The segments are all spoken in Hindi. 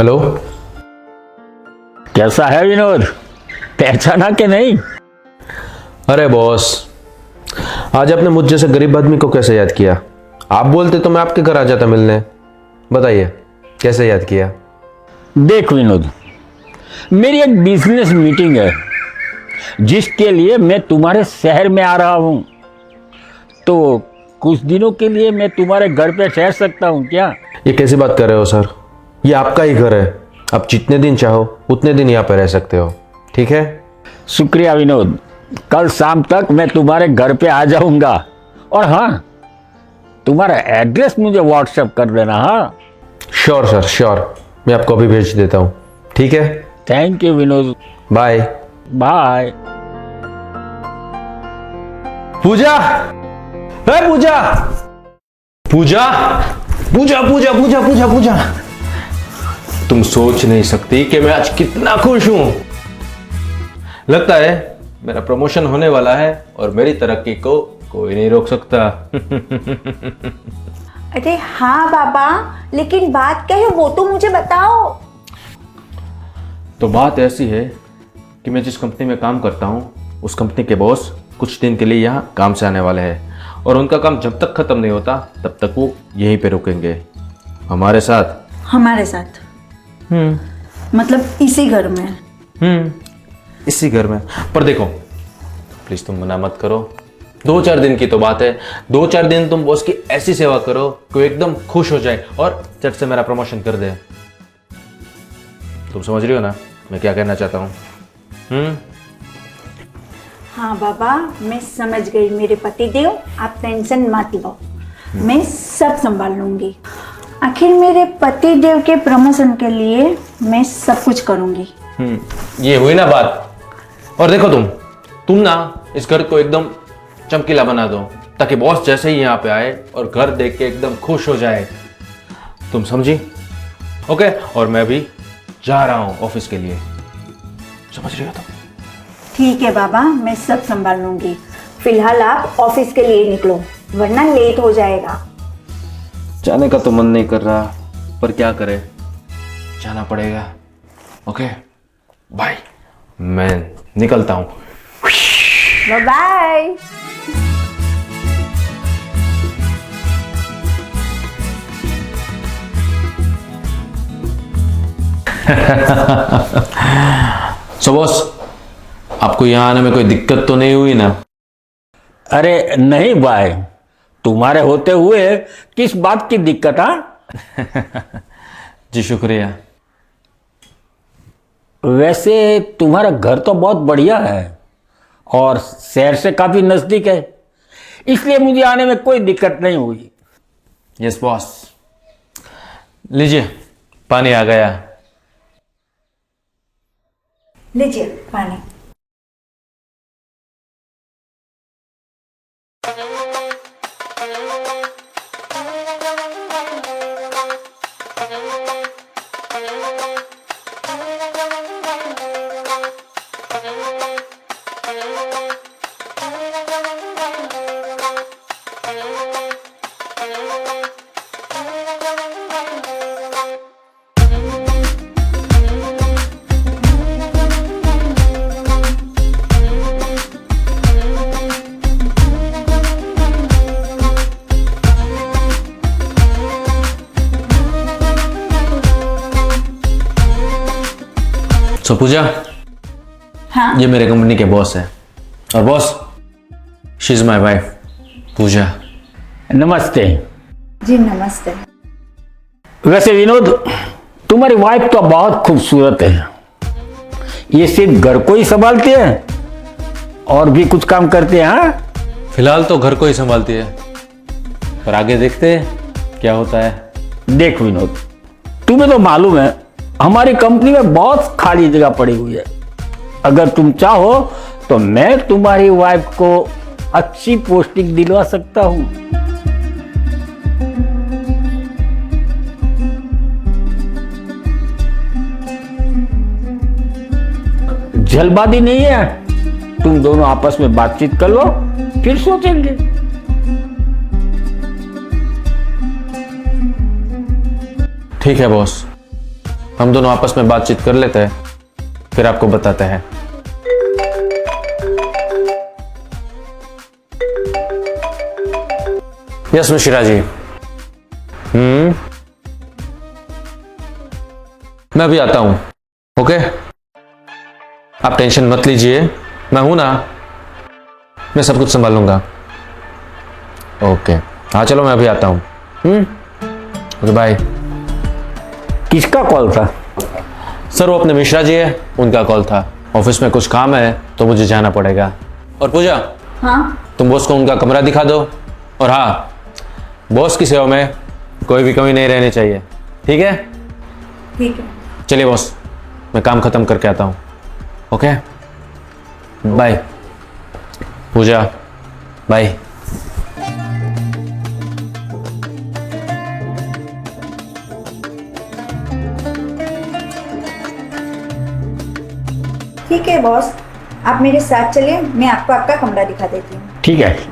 हेलो। कैसा है विनोद, पहचाना कि नहीं? अरे बॉस, आज आपने मुझ जैसे गरीब आदमी को कैसे याद किया? आप बोलते तो मैं आपके घर आ जाता मिलने। बताइए कैसे याद किया? देख विनोद, मेरी एक बिजनेस मीटिंग है जिसके लिए मैं तुम्हारे शहर में आ रहा हूँ, तो कुछ दिनों के लिए मैं तुम्हारे घर पे ठहर सकता हूँ क्या? ये कैसी बात कर रहे हो सर? ये आपका ही घर है, आप जितने दिन चाहो उतने दिन यहाँ पे रह सकते हो, ठीक है? शुक्रिया विनोद, कल शाम तक मैं तुम्हारे घर पे आ जाऊंगा। और हाँ, तुम्हारा एड्रेस मुझे व्हाट्सएप कर देना। हाँ श्योर सर, श्योर, मैं आपको अभी भेज देता हूँ, ठीक है? Thank you Vinod, bye. Bye. Pooja, है पूजा, पूजा, पूजा, पूजा, पूजा, पूजा, पूजा, तुम सोच नहीं सकती कि मैं आज कितना खुश हूं। लगता है मेरा प्रमोशन होने वाला है और मेरी तरक्की को कोई नहीं रोक सकता। अरे हाँ बाबा, लेकिन बात क्या है वो तो मुझे बताओ। तो बात ऐसी है कि मैं जिस कंपनी में काम करता हूं, उस कंपनी के बॉस कुछ दिन के लिए यहाँ काम से आने वाले हैं और उनका काम जब तक खत्म नहीं होता तब तक वो यहीं पे रुकेंगे हमारे साथ। हमारे साथ? मतलब इसी घर में? इसी घर में। पर देखो प्लीज तुम मना मत करो, 2-4 दिन की तो बात है। 2-4 दिन तुम बॉस की ऐसी सेवा करो कि वो एकदम खुश हो जाए और झट से मेरा प्रमोशन कर दे। तुम समझ रही हो ना मैं क्या कहना चाहता हूँ? हाँ बाबा, मैं समझ गई मेरे पतिदेव, आप टेंशन मत लो, मैं सब संभाल लूंगी। आखिर मेरे पतिदेव के प्रमोशन के लिए मैं सब कुछ करूंगी। ये हुई ना बात। और देखो तुम ना इस घर को एकदम चमकीला बना दो ताकि बॉस जैसे ही यहाँ पे आए और घर देख के एकदम खुश हो जाए। तुम समझी? ओके, और मैं भी जा रहा हूँ ऑफिस के लिए, समझ रही हो तुम? ठीक है बाबा, मैं सब संभाल लूंगी। फिलहाल आप ऑफिस के लिए निकलो वरना लेट हो जाएगा। जाने का तो मन नहीं कर रहा पर क्या करे, जाना पड़ेगा। ओके बाय, मैं निकलता हूँ। Bye bye. सो बॉस, आपको यहाँ आने में कोई दिक्कत तो नहीं हुई ना? अरे नहीं भाई, तुम्हारे होते हुए किस बात की दिक्कत? हाँ जी शुक्रिया। वैसे तुम्हारा घर तो बहुत बढ़िया है और शहर से काफी नजदीक है, इसलिए मुझे आने में कोई दिक्कत नहीं हुई। यस बॉस, लीजिए पानी आ गया। लीजिए पानी। सो पूजा, हाँ ये मेरे कंपनी के बॉस है और boss she is my wife Pooja. नमस्ते। जी नमस्ते। वैसे विनोद, तुम्हारी वाइफ तो बहुत खूबसूरत है। ये सिर्फ घर को ही संभालती है और भी कुछ काम करते हैं? हाँ फिलहाल तो घर को ही संभालती है, पर आगे देखते हैं क्या होता है। देख विनोद, तुम्हें तो मालूम है हमारी कंपनी में बहुत खाली जगह पड़ी हुई है। अगर तुम चाहो तो मैं तुम्हारी वाइफ को अच्छी पोस्टिंग दिलवा सकता हूं। जल्दबाजी नहीं है, तुम दोनों आपस में बातचीत कर लो फिर सोचेंगे। ठीक है बॉस, हम दोनों आपस में बातचीत कर लेते हैं, फिर आपको बताते हैं। यस मिश्रा जी। मैं अभी आता हूं। ओके, आप टेंशन मत लीजिए, मैं हूं ना, मैं सब कुछ संभालूंगा। ओके, हाँ चलो मैं अभी आता हूं। Okay bye. किसका कॉल था? सर वो अपने मिश्रा जी है, उनका कॉल था। ऑफिस में कुछ काम है तो मुझे जाना पड़ेगा। और पूजा, हाँ तुम बॉस को उनका कमरा दिखा दो। और हाँ, बॉस की सेवा में कोई भी कमी नहीं रहनी चाहिए, ठीक है? ठीक है। चलिए बॉस, मैं काम खत्म करके आता हूँ। Okay bye. पूजा बाय। ठीक है बॉस, आप मेरे साथ चलिए, मैं आपको आपका कमरा दिखा देती हूँ। ठीक है।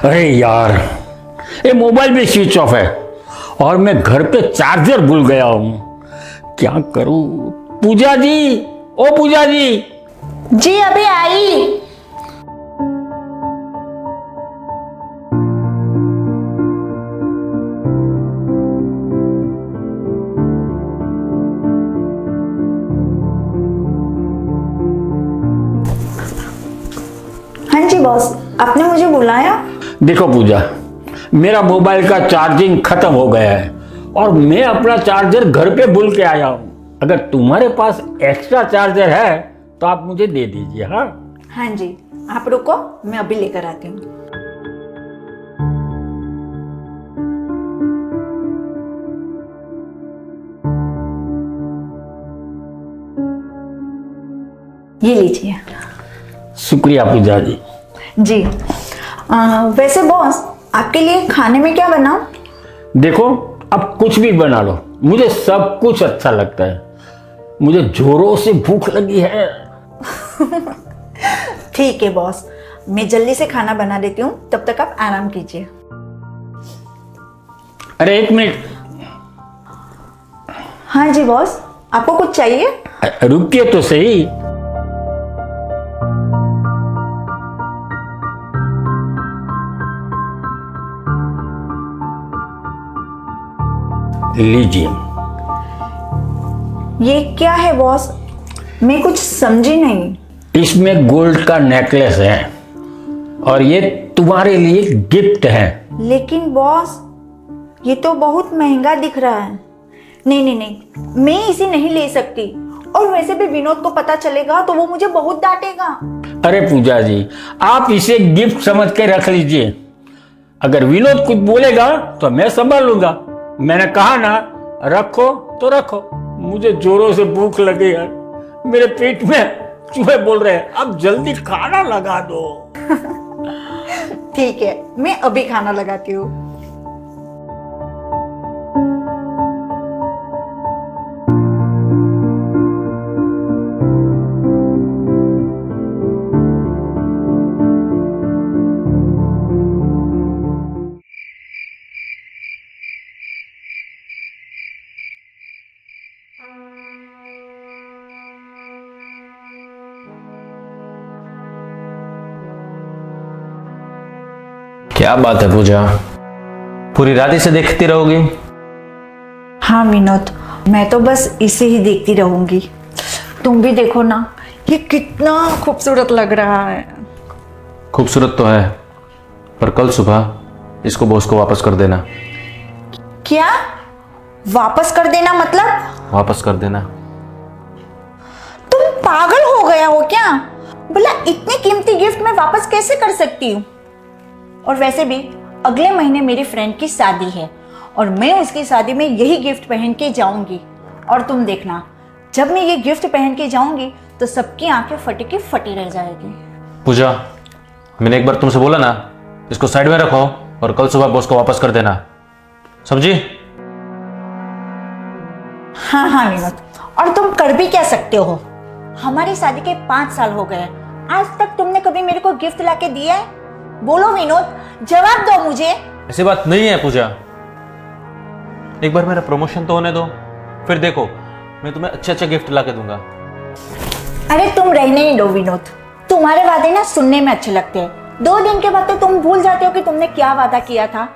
अरे यार, ये मोबाइल भी स्विच ऑफ है और मैं घर पे चार्जर भूल गया हूं। क्या करूं? पूजा जी, ओ पूजा जी। जी अभी आई। हाँ जी बॉस, आपने मुझे बुलाया? देखो पूजा, मेरा मोबाइल का चार्जिंग खत्म हो गया है और मैं अपना चार्जर घर पे भूल के आया हूं। अगर तुम्हारे पास एक्स्ट्रा चार्जर है तो आप मुझे दे दीजिए। हाँ हाँ जी, आप रुको, मैं अभी लेकर आती हूँ। ये लीजिए। शुक्रिया पूजा जी। जी वैसे बॉस, आपके लिए खाने में क्या बनाऊं? देखो, अब कुछ भी बना लो, मुझे सब कुछ अच्छा लगता है। मुझे जोरों से भूख लगी है। ठीक है बॉस, मैं जल्दी से खाना बना देती हूँ, तब तक आप आराम कीजिए। अरे एक मिनट। हाँ जी बॉस, आपको कुछ चाहिए? रुकिए तो सही। लीजिए। ये क्या है बॉस? मैं कुछ समझी नहीं। इसमें गोल्ड का नेकलेस है और ये तुम्हारे लिए गिफ्ट है। लेकिन बॉस, ये तो बहुत महंगा दिख रहा है। नहीं नहीं नहीं, मैं इसे नहीं ले सकती। और वैसे भी विनोद को पता चलेगा तो वो मुझे बहुत डांटेगा। अरे पूजा जी, आप इसे गिफ्ट समझ के रख लीजिए। अगर विनोद कुछ बोलेगा तो मैं संभाल लूंगा। मैंने कहा ना, रखो तो रखो। मुझे जोरों से भूख लगी है, मेरे पेट में चूहे बोल रहे हैं। अब जल्दी खाना लगा दो। ठीक है, मैं अभी खाना लगाती हूँ। क्या बात है पूजा, पूरी रात इसे देखती रहोगी? हाँ विनोद, मैं तो बस इसे ही देखती रहूंगी। तुम भी देखो ना, ये कितना खूबसूरत लग रहा है। खूबसूरत तो है, पर कल सुबह इसको बॉस को वापस कर देना। क्या वापस कर देना मतलब? वापस कर देना। तुम पागल हो गया हो क्या? बोला इतनी कीमती गिफ्ट मैं वापस कैसे कर सकती हूँ? और वैसे भी अगले महीने मेरी फ्रेंड की शादी है और मैं उसकी शादी में यही गिफ्ट पहन के जाऊंगी। और तुम देखना, जब मैं ये गिफ्ट पहन के जाऊंगी तो सबकी आंखें फटी की फटी रह जाएगी। पूजा, मैंने एक बार तुमसे बोला ना, इसको साइड में रखो और कल सुबह बॉस को वापस कर देना, समझी? हाँ हाँ विनोद, और तुम कर भी क्या सकते हो? हमारी शादी के 5 साल हो गए, आज तक तुमने कभी मेरे को गिफ्ट लाके दिया है? बोलो विनोद, जवाब दो मुझे। ऐसी बात नहीं है पूजा, एक बार मेरा प्रमोशन तो होने दो, फिर देखो मैं तुम्हें अच्छे अच्छे गिफ्ट ला के दूंगा। अरे तुम रहने ही दो विनोद, तुम्हारे वादे ना सुनने में अच्छे लगते हैं। 2 दिन के बाद तो तुम भूल जाते हो कि तुमने क्या वादा किया था।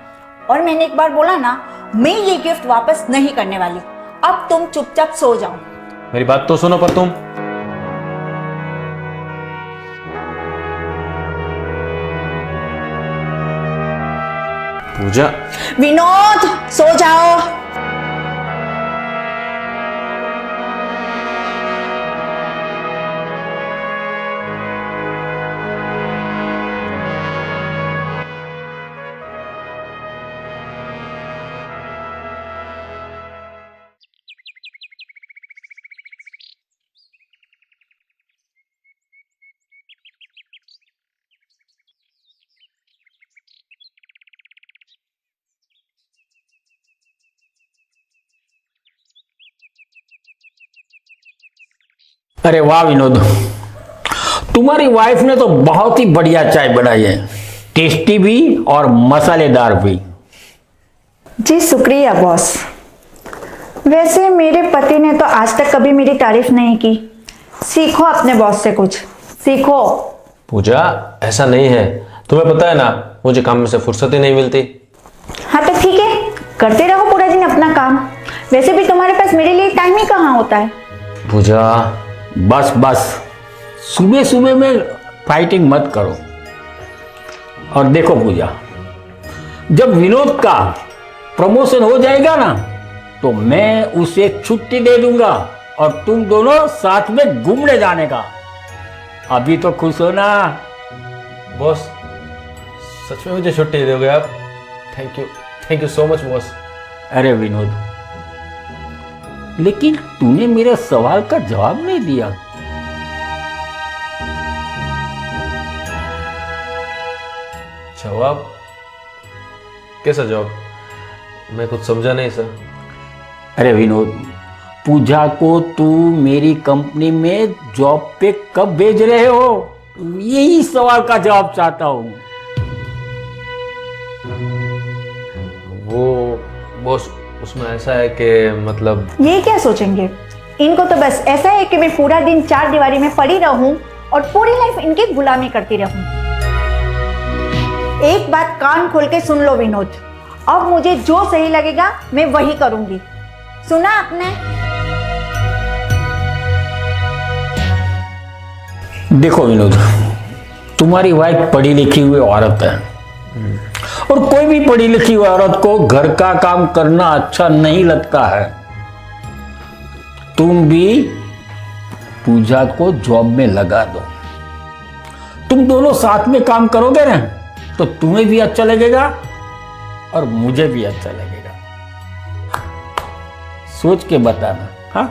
और मैंने एक बार बोला ना, मैं ये गिफ्ट वापस नहीं करने वाली। अब तुम चुपचाप सो जाओ। मेरी बात तो सुनो, पर तुम पूजा। विनोद सो जाओ। अरे वाह विनोद, तुम्हारी वाइफ ने तो बहुत ही बढ़िया चाय बनाई है, टेस्टी भी और मसालेदार भी। जी शुक्रिया बॉस। वैसे मेरे पति ने तो आज तक कभी मेरी तारीफ नहीं की। सीखो अपने बॉस से, कुछ सीखो। पूजा, ऐसा नहीं है, तुम्हें पता है ना, मुझे काम में से फुर्सत ही नहीं मिलती। हाँ तो ठीक है, करते रहो पूरा दिन अपना काम। वैसे भी तुम्हारे पास मेरे लिए टाइम ही कहाँ होता है। पूजा बस बस, सुबह सुबह में फाइटिंग मत करो। और देखो पूजा, जब विनोद का प्रमोशन हो जाएगा ना, तो मैं उसे छुट्टी दे दूंगा और तुम दोनों साथ में घूमने जाने का। अभी तो खुश हो ना? बॉस, सच में मुझे छुट्टी दोगे आप? Thank you so much boss. अरे विनोद, लेकिन तूने मेरे सवाल का जवाब नहीं दिया। जवाब? कैसा जवाब? मैं कुछ समझा नहीं सर। अरे विनोद, पूजा को तू मेरी कंपनी में जॉब पे कब भेज रहे हो? यही सवाल का जवाब चाहता हूं। वो बॉस, उसमें ऐसा है कि मतलब ये क्या सोचेंगे? इनको तो बस ऐसा है कि मैं पूरा दिन 4 दीवारी में पड़ी रहूं और पूरी लाइफ इनकी गुलामी करती रहूं। एक बात कान खोल के सुन लो विनोद, अब मुझे जो सही लगेगा मैं वही करूंगी। सुना आपने? देखो विनोद, तुम्हारी वाइफ पढ़ी लिखी हुई औरत है और कोई भी पढ़ी लिखी हुई औरत को घर का काम करना अच्छा नहीं लगता है। तुम भी पूजा को जॉब में लगा दो। तुम दोनों साथ में काम करोगे ना, तो तुम्हें भी अच्छा लगेगा और मुझे भी अच्छा लगेगा। सोच के बताना। हाँ,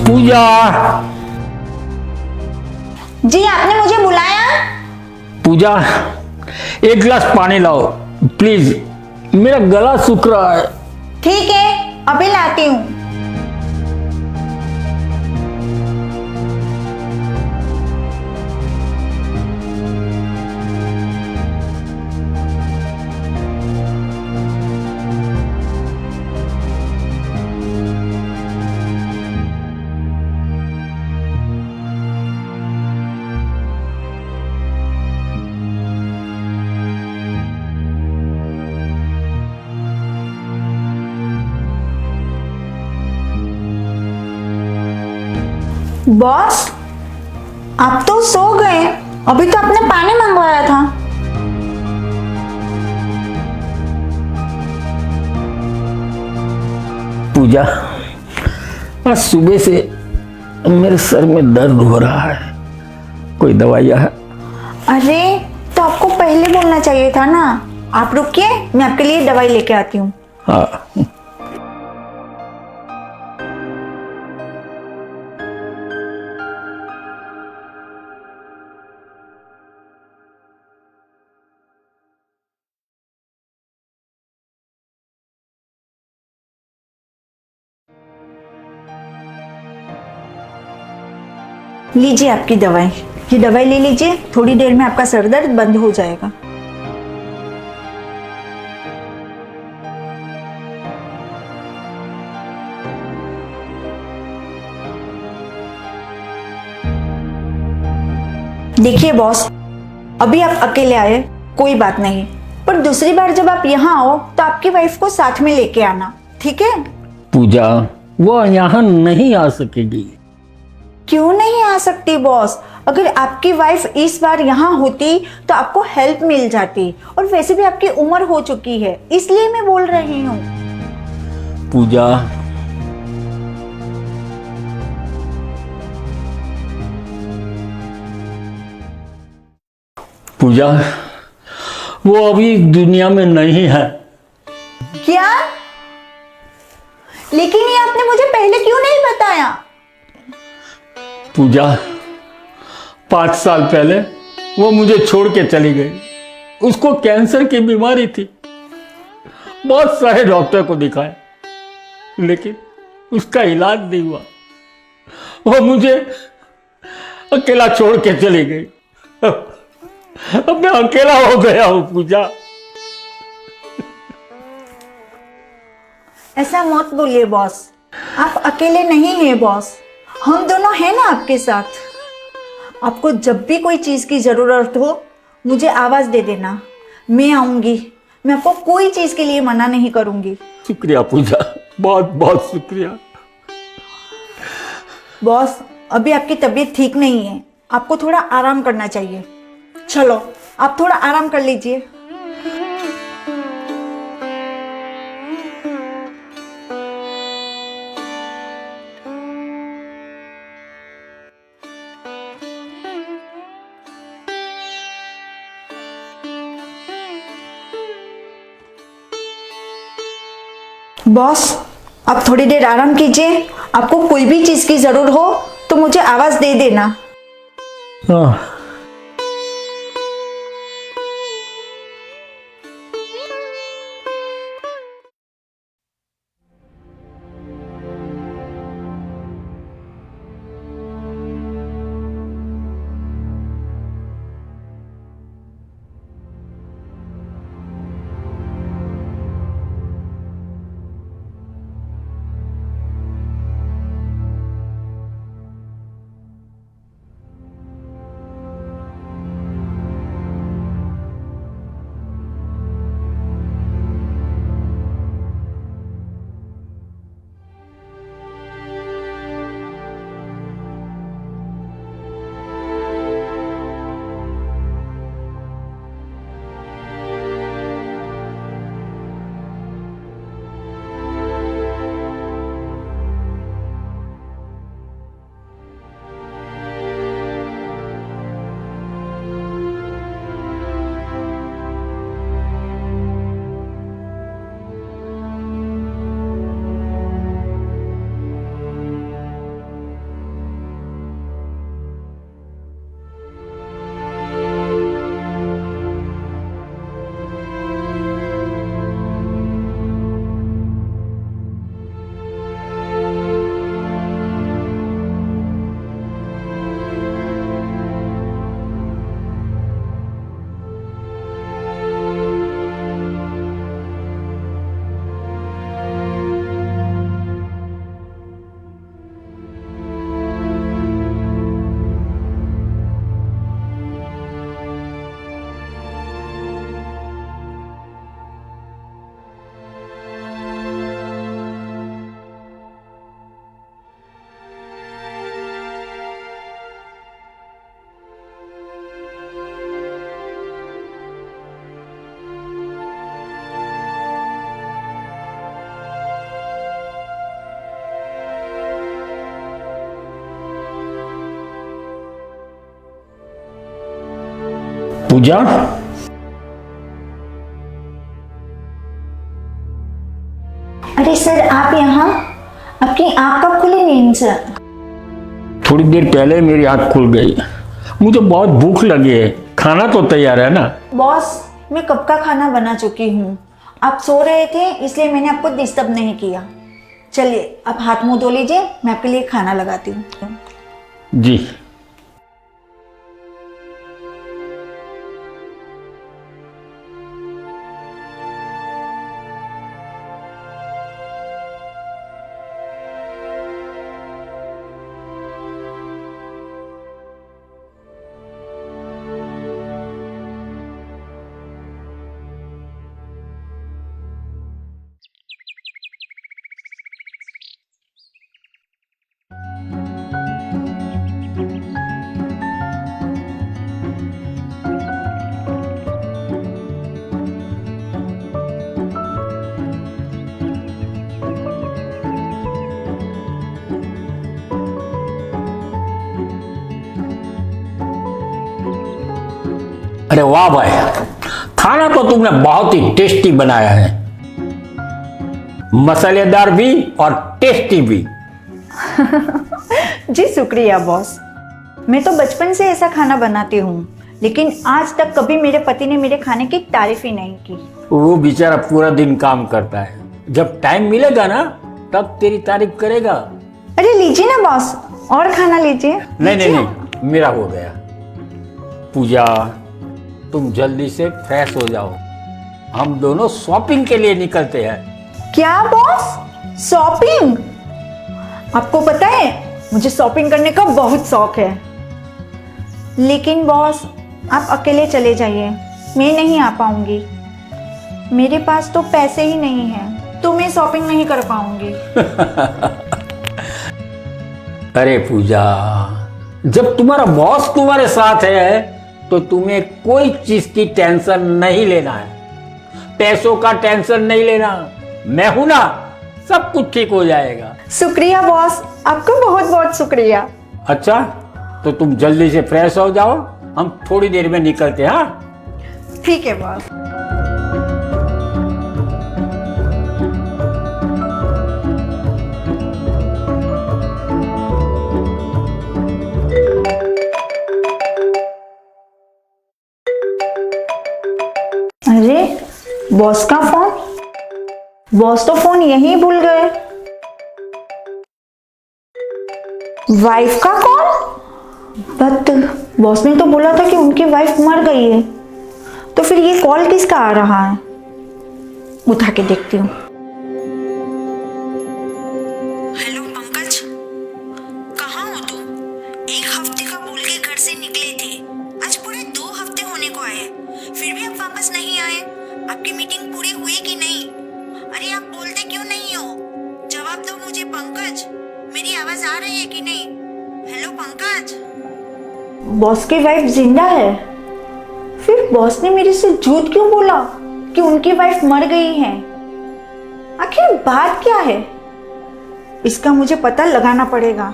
पूजा जी आपने मुझे बुलाया? पूजा, एक गिलास पानी लाओ प्लीज, मेरा गला सूख रहा है। ठीक है, अभी लाती हूँ। बॉस, आप तो सो गए, अभी तो आपने पानी मंगवाया था। पूजा, आज सुबह से मेरे सर में दर्द हो रहा है, कोई दवाइयाँ है? अरे तो आपको पहले बोलना चाहिए था ना। आप रुकिए, मैं आपके लिए दवाई लेके आती हूँ। हाँ। लीजिए आपकी दवाई, ये दवाई ले लीजिए, थोड़ी देर में आपका सर दर्द बंद हो जाएगा। देखिए बॉस, अभी आप अकेले आए, कोई बात नहीं, पर दूसरी बार जब आप यहाँ आओ तो आपकी वाइफ को साथ में लेके आना, ठीक है? पूजा, वो यहाँ नहीं आ सकेगी। क्यों नहीं आ सकती बॉस? अगर आपकी वाइफ इस बार यहाँ होती तो आपको हेल्प मिल जाती, और वैसे भी आपकी उम्र हो चुकी है, इसलिए मैं बोल रही हूँ। पूजा, पूजा, वो अभी दुनिया में नहीं है। क्या? लेकिन ये आपने मुझे पहले क्यों नहीं बताया? पूजा, 5 साल पहले वो मुझे छोड़ के चली गई। उसको कैंसर की बीमारी थी, बहुत सारे डॉक्टर को दिखाया, लेकिन उसका इलाज नहीं हुआ। वो मुझे अकेला छोड़ के चली गई। अब मैं अकेला हो गया हूं पूजा। ऐसा मत बोलिए बॉस, आप अकेले नहीं हैं बॉस, हम दोनों हैं ना आपके साथ। आपको जब भी कोई चीज की जरूरत हो मुझे आवाज दे देना, मैं आऊंगी, मैं आपको कोई चीज के लिए मना नहीं करूंगी। शुक्रिया पूजा, बहुत बहुत शुक्रिया। बॉस, अभी आपकी तबीयत ठीक नहीं है, आपको थोड़ा आराम करना चाहिए। चलो आप थोड़ा आराम कर लीजिए। बॉस, आप थोड़ी देर आराम कीजिए, आपको कोई भी चीज की जरूरत हो तो मुझे आवाज दे देना। हाँ। पूजा, अरे सर आप यहाँ, आपकी आँख कब खुली नींद से? थोड़ी देर पहले मेरी आंख खुल गई। मुझे बहुत भूख लगी है, खाना तो तैयार है ना? बॉस मैं कब का खाना बना चुकी हूँ, आप सो रहे थे इसलिए मैंने आपको डिस्टर्ब नहीं किया। चलिए आप हाथ मुंह धो लीजिए, मैं आपके लिए खाना लगाती हूँ। जी। अरे वाह भाई, खाना तो तुमने बहुत ही टेस्टी बनाया है, मसालेदार भी और टेस्टी भी। जी शुक्रिया बॉस, मैं तो बचपन से ऐसा खाना बनाती हूँ, लेकिन आज तक कभी मेरे पति ने मेरे खाने की तारीफ ही नहीं की। वो बेचारा पूरा दिन काम करता है, जब टाइम मिलेगा ना तब तेरी तारीफ करेगा। अरे लीजिए ना बॉस, और खाना लीजिए। नहीं नहीं नहीं, मेरा हो गया। पूजा तुम जल्दी से फ्रेश हो जाओ, हम दोनों शॉपिंग के लिए निकलते हैं। क्या बॉस, शॉपिंग? आपको पता है मुझे शॉपिंग करने का बहुत शौक है, लेकिन बॉस आप अकेले चले जाइए, मैं नहीं आ पाऊंगी। मेरे पास तो पैसे ही नहीं हैं, तो मैं शॉपिंग नहीं कर पाऊंगी। अरे पूजा, जब तुम्हारा बॉस तुम्हारे साथ है तो तुम्हें कोई चीज की टेंशन नहीं लेना है, पैसों का टेंशन नहीं लेना, मैं हूं ना, सब कुछ ठीक हो जाएगा। शुक्रिया बॉस, आपका बहुत बहुत शुक्रिया। अच्छा तो तुम जल्दी से फ्रेश हो जाओ, हम थोड़ी देर में निकलते हैं। हाँ ठीक है बॉस। अरे बॉस का फोन, बॉस तो फोन यहीं भूल गए। वाइफ का कॉल? बट बॉस ने तो बोला था कि उनकी वाइफ मर गई है, तो फिर ये कॉल किसका आ रहा है? उठा के देखती हूँ। हेलो पंकज, कहाँ हो तुम? एक हफ्ते का बोल के घर से निकले थे, आज पूरे 2 हफ्ते होने को आए, फिर भी आप वापस नहीं आए। आपकी मीटिंग पूरी हुई कि नहीं? अरे आप बोलते क्यों नहीं हो? जवाब दो मुझे पंकज, मेरी आवाज आ रही है कि नहीं? हेलो पंकज। बॉस की वाइफ जिंदा है, फिर बॉस ने मेरे से झूठ क्यों बोला कि उनकी वाइफ मर गई है? आखिर बात क्या है? इसका मुझे पता लगाना पड़ेगा।